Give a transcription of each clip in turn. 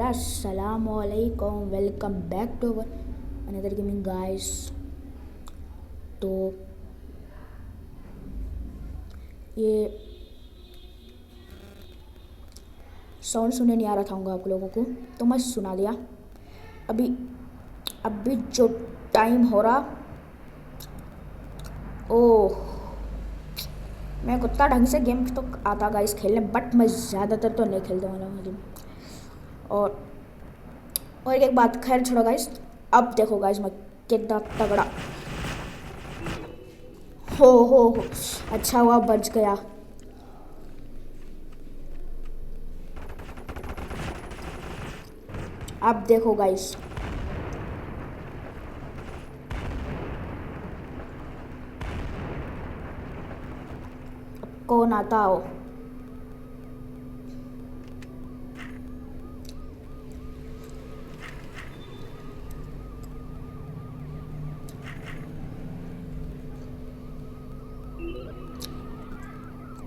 Assalamualaikum, welcome back to our another gaming guys. तो ये sound सुनने नहीं आ रहा था आप लोगों को, तो मैं सुना दिया। अभी अभी जो टाइम हो रहा, ओह मैं कुत्ता ढंग से गेम तो आता गाइस खेलने, बट मैं ज़्यादातर तो नहीं खेलता वाला हूँ गेम। और एक बात, खैर छोड़ो गाइस। अब देखो गाइस मैं कितना तगड़ा, हो अच्छा हुआ बच गया। अब देखो गाइस, कौन आता हो।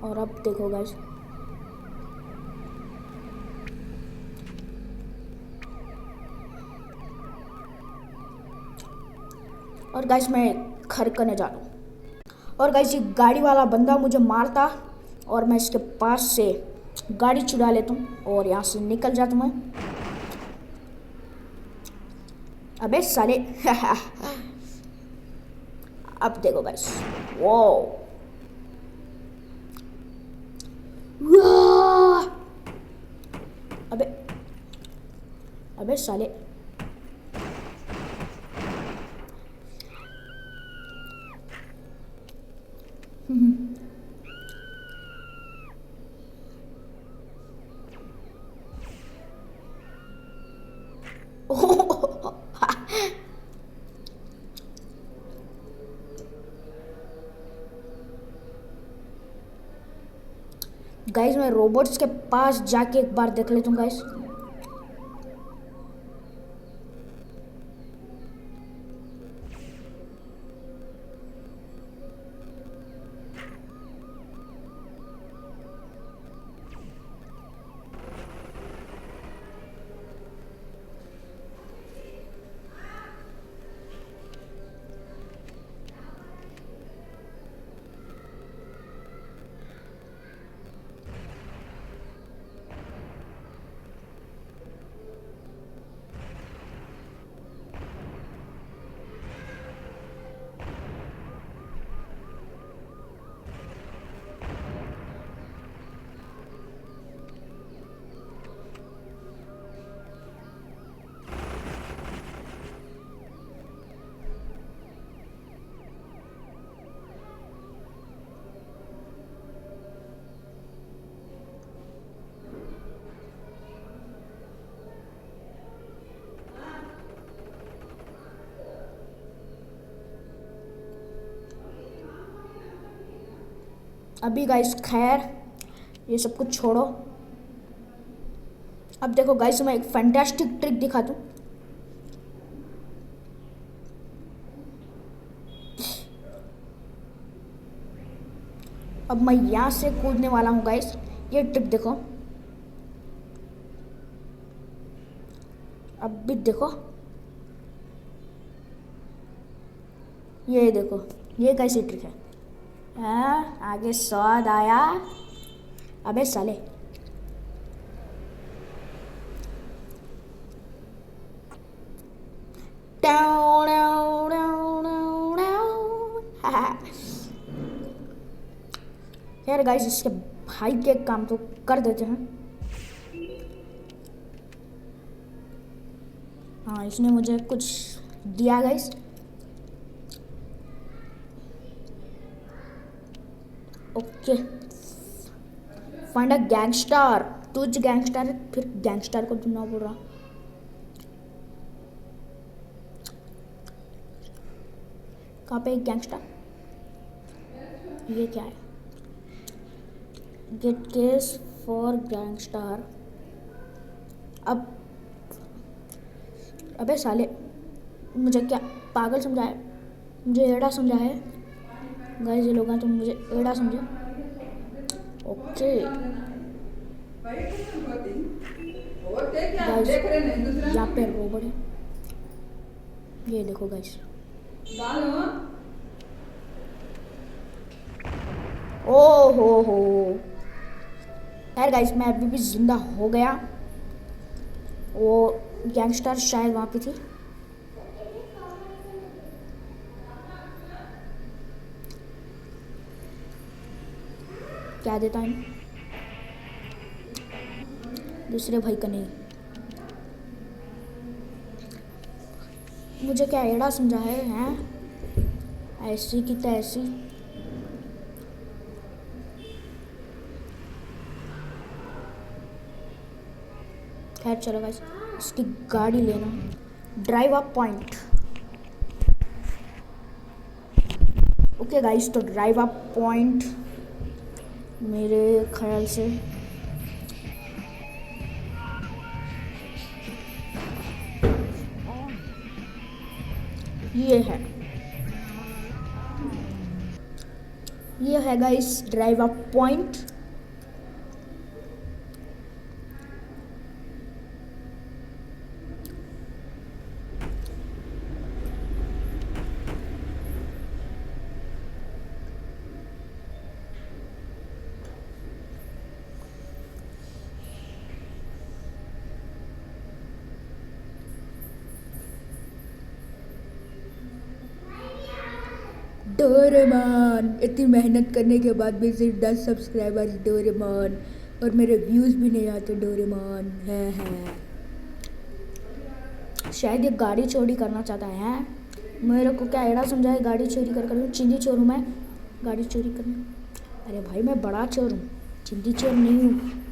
और अब देखो गाइस, और गाइस मैं घर करने जा रहा हूँ। और गाइस ये गाड़ी वाला बंदा मुझे मारता और मैं इसके पास से गाड़ी चुरा लेता हूँ और यहाँ से निकल जाता हूँ। अबे साले अब देखो गाइस, वो अबे अबे साले गाइस मैं रोबोट्स के पास जाके एक बार देख लेता हूँ गाइस। अभी गाइस खैर ये सब कुछ छोड़ो। अब देखो गाइस मैं एक फैंटास्टिक ट्रिक दिखा दूं। अब मैं यहाँ से कूदने वाला हूँ गाइस, ये ट्रिक देखो। अब भी देखो, ये देखो, ये कैसी ट्रिक है। हाँ आगे स्वाद आया। अबे साले यार गाइस इसके भाई के काम तो कर देते हैं। हाँ इसने मुझे कुछ दिया guys. Okay find a gangster. तुझ गैंगस्टर है, फिर गैंगस्टर को ढूंढना पड़ रहा। कहाँ पे एक गैंगस्टर, ये क्या है? Get case for gangster. अब अबे साले मुझे क्या पागल समझा है, मुझे एड़ा समझा है गाइस। ये लोग हैं तो मुझे एड़ा समझे। ओके गाइस यहाँ पे रोबोट है, ये देखो गाइस। ओ हो यार गाइस, मैं अभी भी जिंदा हो गया। वो गैंगस्टर शायद वहाँ पे थी। क्या देता है दूसरे भाई का नहीं, मुझे क्या एड़ा समझा है हैं? ऐसी की तैसी। खैर चलो गाइस, इसकी गाड़ी लेना। Drive up point. Okay guys, तो ड्राइव अप पॉइंट मेरे ख्याल से ये है guys drive up point. Doraemon, इतनी मेहनत करने के बाद भी सिर्फ 10 सब्सक्राइबर्स डोरेमोन, और मेरे व्यूज़ भी नहीं आते डोरेमोन है। शायद ये गाड़ी चोरी करना चाहता है। मेरे को क्या एड़ा समझा है गाड़ी चोरी कर चिंदी चोर हूँ मैं, गाड़ी चोरी करना। अरे भाई मैं बड़ा चोर हूँ, चिंदी चोर नहीं हूँ।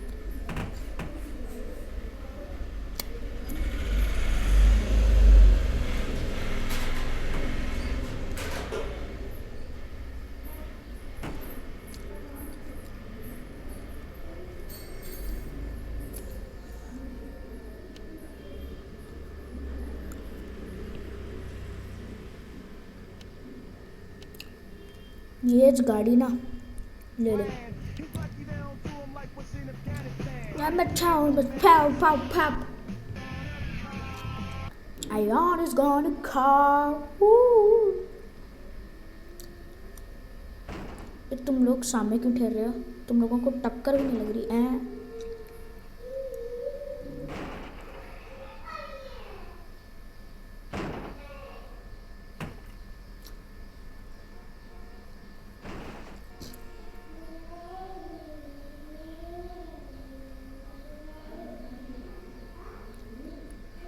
ये गाड़ी ना ले ले। I'm a town with pow. Ion is gonna call. तुम लोग सामने क्यों ठहर रहे हो? तुम लोगों को टक्कर भी नहीं लग रही है?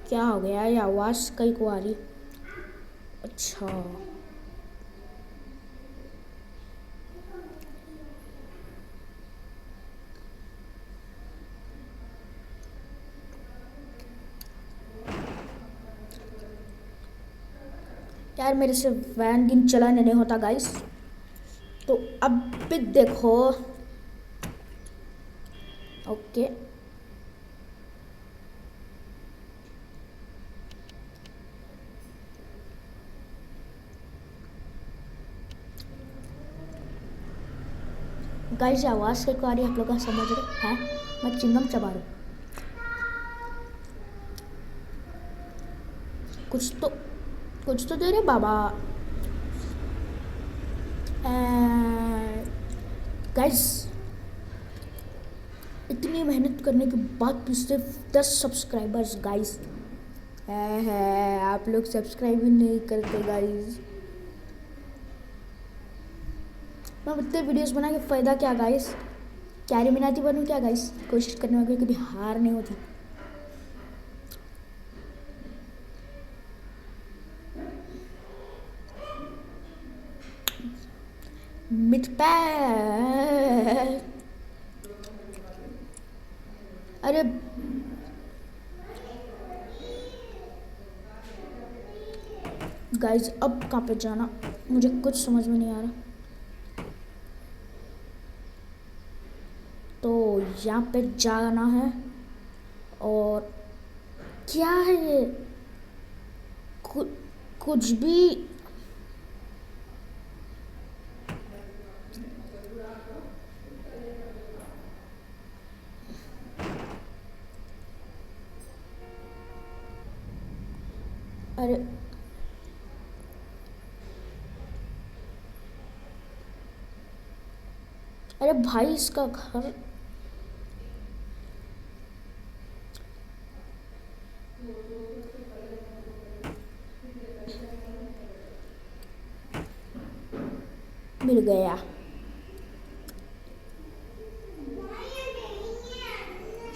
क्या हो गया? ये आवाज़ कहीं को आ रही। अच्छा यार, मेरे से वैन गिन चला नहीं होता गाइस। तो अब भी देखो। ओके गाइस, आवाज़ कहीं को आ रही है, आप लोग समझ रहे हैं? मैं चिंगम चबा रहा हूँ। कुछ तो दे रहे बाबा। गाइस, इतनी मेहनत करने के बाद भी सिर्फ 10 सब्सक्राइबर्स गाइस है। आप लोग सब्सक्राइब भी नहीं करते गाइस। मैं इतने वीडियोस बना के फ़ायदा क्या गाइस? कैरी मिनाती बनूँ क्या गाइस? कोशिश करने वाले कभी हार नहीं होती। अरे गाइस, अब कहाँ पे जाना मुझे कुछ समझ में नहीं आ रहा। तो यहाँ पे जाना है। और क्या है ये? कुछ भी। अरे अरे भाई इसका घर मिल गया।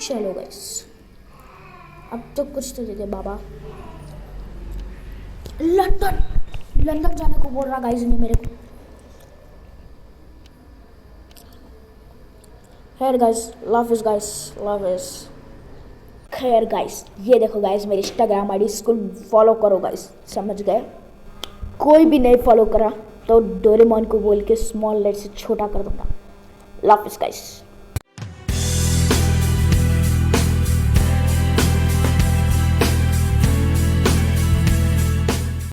चलो गाइस, अब तो कुछ तो दे दे बाबा। लंदन, लंदन जाने को बोल रहा गाइस ने मेरे को। खैर guys, love is guys, love is. खैर गाइस, ये देखो गाइस मेरी इंस्टाग्राम आईडी, इसको फॉलो करो गाइस, समझ गए। कोई भी नहीं फॉलो करा तो डोरेमोन को बोल के स्मॉल लेटर से छोटा कर दूंगा। Love is guys.